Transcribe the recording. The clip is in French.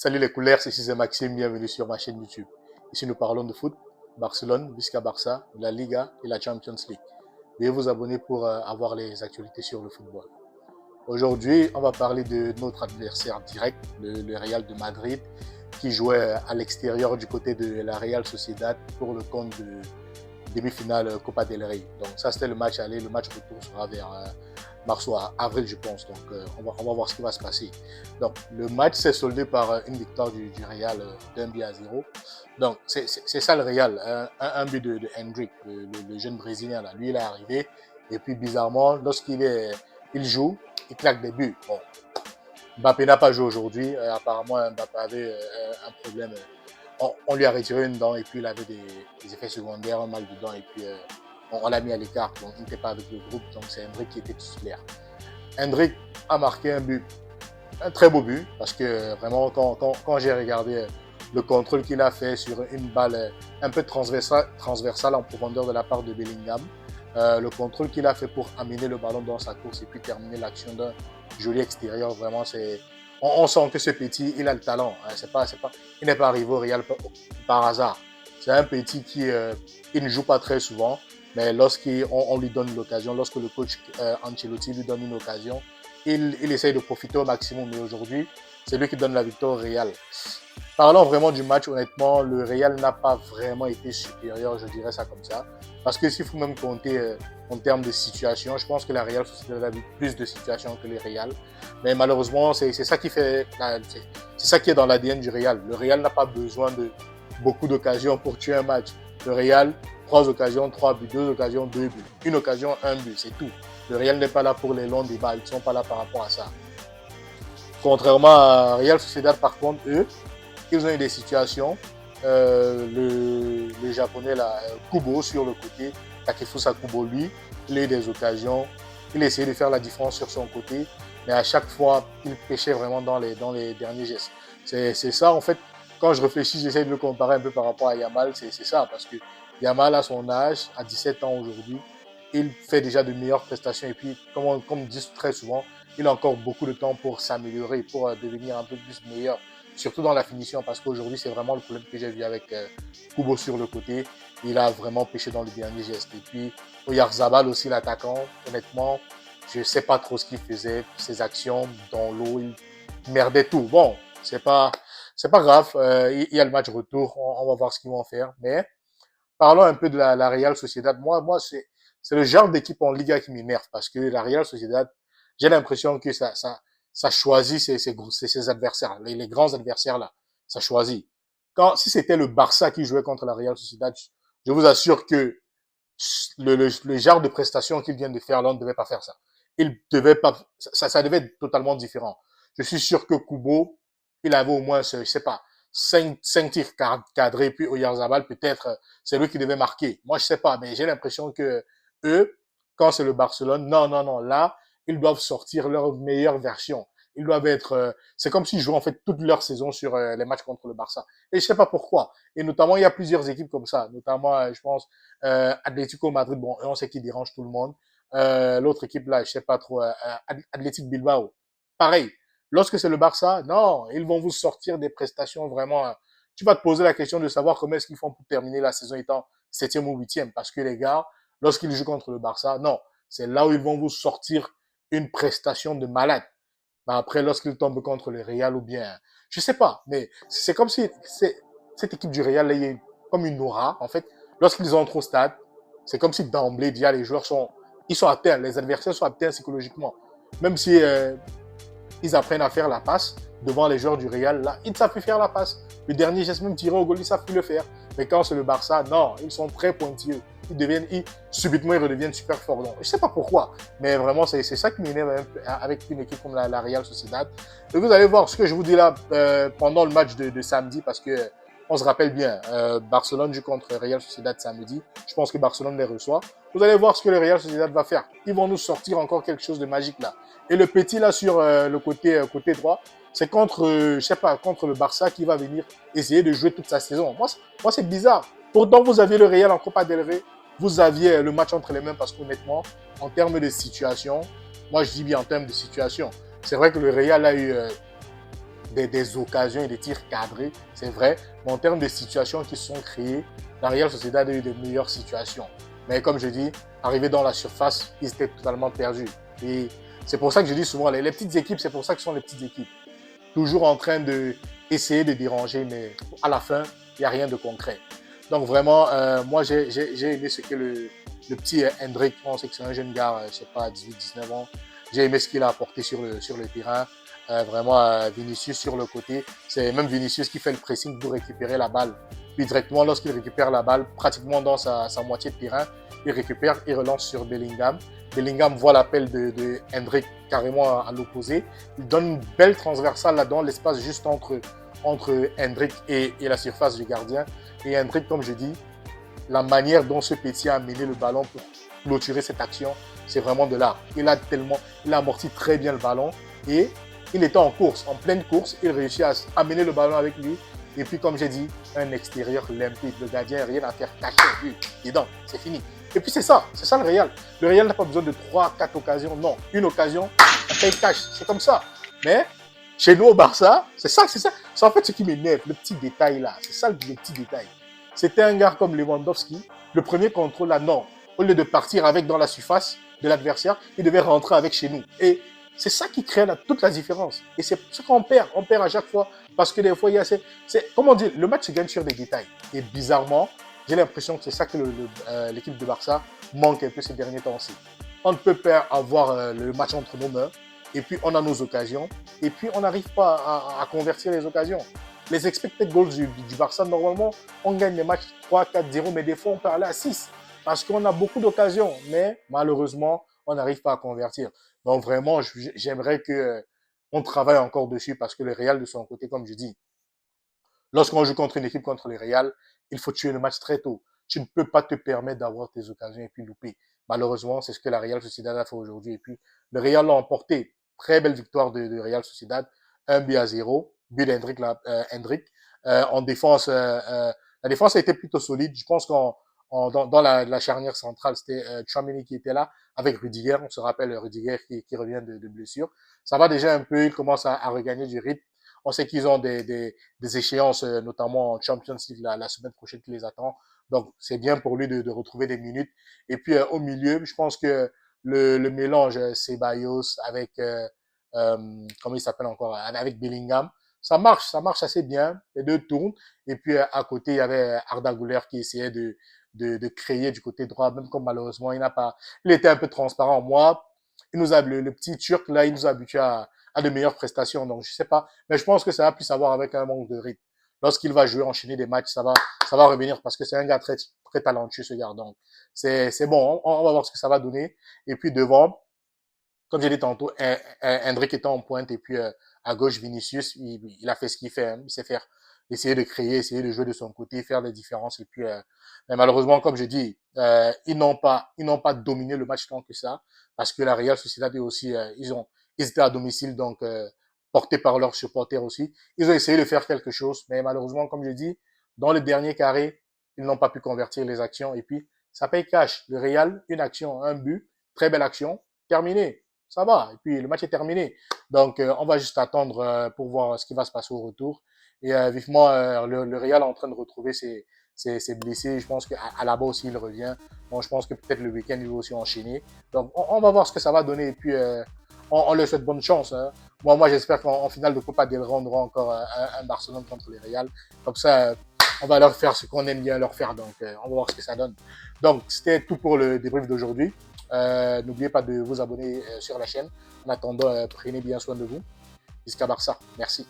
Salut les couleurs, c'est Maxime, bienvenue sur ma chaîne YouTube. Ici nous parlons de foot, Barcelone, Visca Barça, la Liga et la Champions League. Veuillez vous abonner pour avoir les actualités sur le football. Aujourd'hui, on va parler de notre adversaire direct, le Real de Madrid, qui jouait à l'extérieur du côté de la Real Sociedad pour le compte de demi-finale Copa del Rey. Donc ça c'était le match aller, le match retour sera vers mars ou avril je pense. Donc on va voir ce qui va se passer. Donc le match s'est soldé par une victoire du Real d'un but à 0. Donc c'est ça le Real, un but de Hendrik, le jeune Brésilien là. Lui il est arrivé et puis bizarrement il joue, il claque des buts. Bon, Mbappé n'a pas joué aujourd'hui. Apparemment, Mbappé avait un problème. On lui a retiré une dent et puis il avait des effets secondaires, un mal de dent et puis on l'a mis à l'écart. Donc il n'était pas avec le groupe. Donc c'est Hendrik qui était titulaire. Hendrik a marqué un but, un très beau but parce que vraiment quand j'ai regardé le contrôle qu'il a fait sur une balle un peu transversale en profondeur de la part de Bellingham, le contrôle qu'il a fait pour amener le ballon dans sa course et puis terminer l'action d'un joli extérieur, vraiment c'est on sent que ce petit il a le talent, hein, il n'est pas arrivé au Real par hasard. C'est un petit qui il ne joue pas très souvent, mais lorsqu'on lui donne l'occasion, lorsque le coach Ancelotti lui donne une occasion, il essaye de profiter au maximum. Mais aujourd'hui, c'est lui qui donne la victoire au Real. Parlons vraiment du match, honnêtement, le Real n'a pas vraiment été supérieur, je dirais ça comme ça. Parce que s'il faut même compter en termes de situation, je pense que la Real Sociedad a eu plus de situations que le Real. Mais malheureusement, c'est ça qui fait, c'est ça qui est dans l'ADN du Real. Le Real n'a pas besoin de beaucoup d'occasions pour tuer un match. Le Real, 3 occasions, 3 buts, 2 occasions, 2 buts. Une occasion, 1 but, c'est tout. Le Real n'est pas là pour les longs débats, ils ne sont pas là par rapport à ça. Contrairement à Real Sociedad, par contre, eux, ils ont eu des situations. Le japonais là, Kubo sur le côté, Takefusa Kubo, lui, il a eu des occasions. Il a essayé de faire la différence sur son côté, mais à chaque fois, il pêchait vraiment dans les derniers gestes. C'est ça, en fait, quand je réfléchis, j'essaie de le comparer un peu par rapport à Yamal, c'est ça, parce que Yamal, à son âge, à 17 ans aujourd'hui, il fait déjà de meilleures prestations. Et puis, comme on dit très souvent, il a encore beaucoup de temps pour s'améliorer, pour devenir un peu plus meilleur, surtout dans la finition, parce qu'aujourd'hui, c'est vraiment le problème que j'ai vu avec Kubo sur le côté. Il a vraiment pêché dans le dernier geste. Et puis, Oyarzabal aussi, l'attaquant, honnêtement, je ne sais pas trop ce qu'il faisait, ses actions dans l'eau, il merdait tout. Bon, c'est pas grave, il y a le match retour, on va voir ce qu'ils vont faire. Mais parlons un peu de la Real Sociedad. Moi c'est le genre d'équipe en Liga qui m'énerve parce que la Real Sociedad, j'ai l'impression que ça choisit ses adversaires, les grands adversaires là. Ça choisit. Si c'était le Barça qui jouait contre la Real Sociedad, je vous assure que le genre de prestation qu'il vient de faire là, on ne devait pas faire ça. Il devait pas, ça devait être totalement différent. Je suis sûr que Kubo, il avait au moins, je sais pas, 5 tirs cadrés, puis Oyarzabal, peut-être, c'est lui qui devait marquer. Moi, je sais pas, mais j'ai l'impression que eux, quand c'est le Barcelone, non, là, ils doivent sortir leur meilleure version. Ils doivent être, c'est comme s'ils jouaient en fait toute leur saison sur les matchs contre le Barça. Et je sais pas pourquoi. Et notamment, il y a plusieurs équipes comme ça. Notamment, je pense, Atlético Madrid, bon, on sait qu'il dérange tout le monde. L'autre équipe là, je sais pas trop, Athletic Bilbao. Pareil. Lorsque c'est le Barça, non, ils vont vous sortir des prestations vraiment. Tu vas te poser la question de savoir comment est-ce qu'ils font pour terminer la saison étant septième ou huitième. Parce que les gars, lorsqu'ils jouent contre le Barça, non, c'est là où ils vont vous sortir une prestation de malade. Mais après, lorsqu'ils tombent contre le Real ou bien, je sais pas, mais c'est comme si cette équipe du Real, là, il y a comme une aura. En fait, lorsqu'ils entrent au stade, c'est comme si d'emblée, déjà, les joueurs ils sont atteints, les adversaires sont atteints psychologiquement. Même si ils apprennent à faire la passe devant les joueurs du Real, là, ils savent plus faire la passe. Le dernier geste, même tiré au goal, ils savent plus le faire. Mais quand c'est le Barça, non, ils sont très pointilleux. Subitement, ils redeviennent super forts. Donc, je sais pas pourquoi, mais vraiment, c'est ça qui m'énerve avec une équipe comme la Real Sociedad. Et vous allez voir ce que je vous dis là pendant le match de samedi, parce que on se rappelle bien, Barcelone joue contre Real Sociedad samedi. Je pense que Barcelone les reçoit. Vous allez voir ce que le Real Sociedad va faire. Ils vont nous sortir encore quelque chose de magique là. Et le petit là sur le côté droit, c'est contre, je sais pas, contre le Barça qui va venir essayer de jouer toute sa saison. Moi c'est bizarre. Pourtant, vous aviez le Real en Copa del Rey, vous aviez le match entre les mains parce qu'honnêtement, en termes de situation, moi je dis bien en termes de situation, c'est vrai que le Real a eu des occasions et des tirs cadrés, c'est vrai. Mais en termes de situations qui se sont créées, la Real Sociedad a eu de meilleures situations. Mais comme je dis, arrivé dans la surface, ils étaient totalement perdus. Et c'est pour ça que je dis souvent, les petites équipes, c'est pour ça que ce sont les petites équipes. Toujours en train d'essayer de déranger, mais à la fin, il n'y a rien de concret. Donc vraiment, moi, j'ai aimé ce que le petit Hendrik, on sait que c'est un jeune gars, je ne sais pas, 18-19 ans. J'ai aimé ce qu'il a apporté sur le terrain. Vraiment, Vinicius sur le côté. C'est même Vinicius qui fait le pressing pour récupérer la balle. Puis directement, lorsqu'il récupère la balle, pratiquement dans sa moitié de terrain, il récupère et relance sur Bellingham. Bellingham voit l'appel de Hendrik carrément à l'opposé. Il donne une belle transversale là-dedans, l'espace juste entre Hendrik et la surface du gardien. Et Hendrik, comme je dis, la manière dont ce petit a amené le ballon pour clôturer cette action, c'est vraiment de l'art. Il a amorti très bien le ballon et il était en course, en pleine course. Il réussit à amener le ballon avec lui. Et puis, comme j'ai dit, un extérieur limpide. Le gardien, rien à faire, cacher, lui, dedans, c'est fini. Et puis, c'est ça le Real. Le Real n'a pas besoin de 3-4 occasions, non. Une occasion, ça paye cash, c'est comme ça. Mais, chez nous au Barça, c'est ça. C'est en fait ce qui m'énerve, le petit détail là. C'est ça le petit détail. C'était un gars comme Lewandowski, le premier contrôle là, non. Au lieu de partir avec dans la surface de l'adversaire, il devait rentrer avec chez nous. Et c'est ça qui crée toute la différence. Et c'est ce qu'on perd. On perd à chaque fois. Parce que des fois, il y a comment on dit, le match se gagne sur des détails. Et bizarrement, j'ai l'impression que c'est ça que l'équipe de Barça manque un peu ces derniers temps-ci. On ne peut pas avoir le match entre nos mains. Et puis, on a nos occasions. Et puis, on n'arrive pas à convertir les occasions. Les expected goals du Barça, normalement, on gagne les matchs 3-4-0, mais des fois, on peut aller à 6. Parce qu'on a beaucoup d'occasions. Mais malheureusement, on n'arrive pas à convertir. Donc, vraiment, j'aimerais qu'on travaille encore dessus parce que le Real, de son côté, comme je dis, lorsqu'on joue contre une équipe contre le Real, il faut tuer le match très tôt. Tu ne peux pas te permettre d'avoir tes occasions et puis louper. Malheureusement, c'est ce que la Real Sociedad a fait aujourd'hui. Et puis, le Real l'a emporté. Très belle victoire de Real Sociedad. 1-0. But d'Hendrik. En défense, la défense a été plutôt solide. Je pense dans la charnière centrale, c'était Tchouaméni qui était là avec Rudiger. On se rappelle Rudiger qui revient de blessure. Ça va déjà un peu, il commence à regagner du rythme. On sait qu'ils ont des échéances, notamment en Champions League la semaine prochaine qui les attend. Donc, c'est bien pour lui de retrouver des minutes. Et puis, au milieu, je pense que le mélange Ceballos avec, comment il s'appelle encore, avec Bellingham, ça marche assez bien. Les deux tournent. Et puis, à côté, il y avait Arda Güler qui essayait de créer du côté droit, même comme malheureusement, il était un peu transparent. Moi, le petit Turc, là, il nous a habitués à de meilleures prestations. Donc, je sais pas. Mais je pense que ça va plus avoir avec un manque de rythme. Lorsqu'il va jouer, enchaîner des matchs, ça va revenir parce que c'est un gars très, très talentueux, ce gars. Donc, c'est bon. On va voir ce que ça va donner. Et puis, devant, comme j'ai dit tantôt, Hendrik était en pointe et puis à gauche, Vinicius, il a fait ce qu'il fait. Hein. Il sait faire, essayer de créer, essayer de jouer de son côté, faire des différences. Et puis, mais malheureusement, comme je dis, ils n'ont pas dominé le match tant que ça, parce que la Real Sociedad aussi, ils étaient à domicile, donc portés par leurs supporters aussi. Ils ont essayé de faire quelque chose, mais malheureusement, comme je dis, dans le dernier carré, ils n'ont pas pu convertir les actions. Et puis, ça paye cash. Le Real, une action, un but, très belle action, terminé. Ça va. Et puis, le match est terminé. Donc, on va juste attendre pour voir ce qui va se passer au retour. Et vivement, le Real est en train de retrouver ses blessés. Je pense qu'à là-bas aussi, il revient. Bon, je pense que peut-être le week-end, il va aussi enchaîner. Donc, on va voir ce que ça va donner. Et puis, on leur souhaite bonne chance. Hein. Moi j'espère qu'en finale de Copa del Rey, on aura encore un Barcelone contre les Real. Comme ça, on va leur faire ce qu'on aime bien leur faire. Donc, on va voir ce que ça donne. Donc, c'était tout pour le débrief d'aujourd'hui. N'oubliez pas de vous abonner sur la chaîne. En attendant, prenez bien soin de vous. Jusqu'à Barça. Merci.